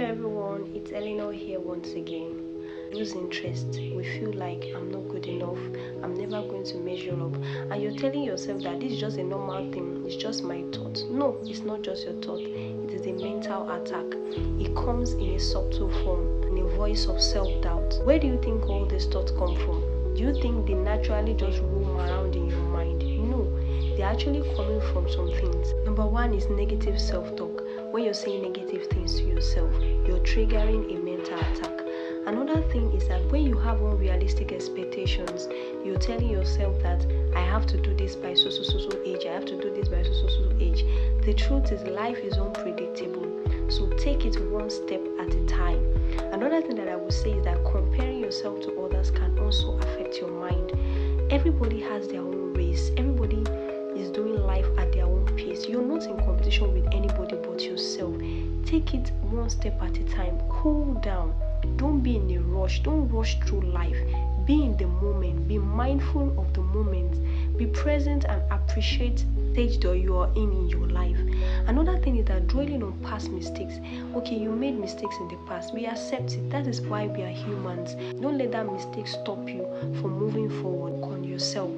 Hello everyone, it's Eleanor here once again. Lose interest, we feel like I'm not good enough, I'm never going to measure up, and you're telling yourself that this is just a normal thing, it's just my thought. No, it's not just your thought, it is a mental attack. It comes in a subtle form, in a voice of self-doubt. Where do you think all these thoughts come from? Do you think they naturally just roam around in your mind? No, they're actually coming from some things. Number one is negative self-talk. When you're saying negative things to yourself, you're triggering a mental attack. Another thing is that when you have unrealistic expectations, you're telling yourself that I have to do this by so age, I have to do this by so age. The truth is life is unpredictable, so take it one step at a time. Another thing that I would say is that comparing yourself to others can also affect your mind. Everybody has their own race. Everybody is doing life at their own pace. You're not in competition with anybody but yourself. Take it one step at a time. Cool down. Don't be in a rush. Don't rush through life. Be in the moment. Be mindful of the moment. Be present and appreciate the stage that you are in your life. Another thing is that dwelling on past mistakes. Okay, you made mistakes in the past. We accept it. That is why we are humans. Don't let that mistake stop you from moving forward on yourself.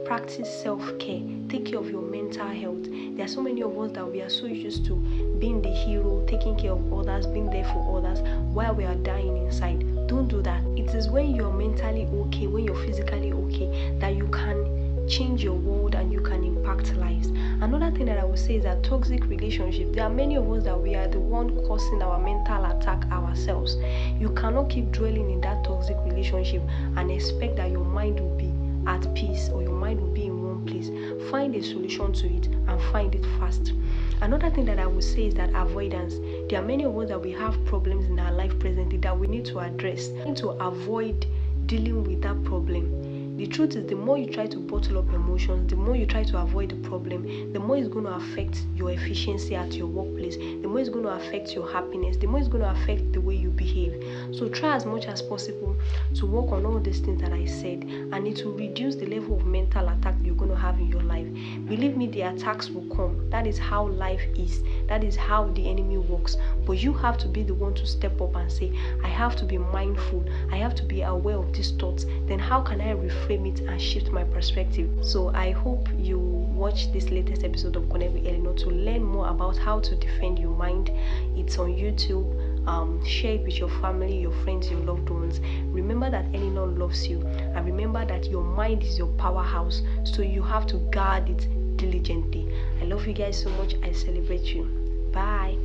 Practice self-care. Take care of your mental health. There are so many of us that we are so used to being the hero, taking care of others, being there for others while we are dying inside. Don't do that. It is when you're mentally okay, when you're physically okay, that you can change your world and you can impact lives. Another thing that I would say is that toxic relationships. There are many of us that we are the one causing our mental attack ourselves. You cannot keep dwelling in that toxic relationship and expect that your mind will be at peace or your mind will be in one place. Find a solution to it and find it fast. Another thing that I would say is that avoidance. There are many of us that we have problems in our life presently that we need to address. We need to avoid dealing with that problem. The truth is, the more you try to bottle up emotions, the more you try to avoid the problem, the more it's going to affect your efficiency at your workplace, the more it's going to affect your happiness, the more it's going to affect the way you behave. So try as much as possible to work on all these things that I said, and it will reduce the level of mental attack you're going to have in your life. Believe me, the attacks will come. That is how life is. That is how the enemy works. But you have to be the one to step up and say, I have to be mindful. I have to be aware of these thoughts. Then how can I reframe it and shift my perspective? So I hope you watch this latest episode of Connect with Eleanor to learn more about how to defend your mind. It's on YouTube. Share it with your family, your friends, your loved ones. Remember that Eleanor loves you, and remember that your mind is your powerhouse, so you have to guard it diligently. I love you guys so much. I celebrate you. Bye.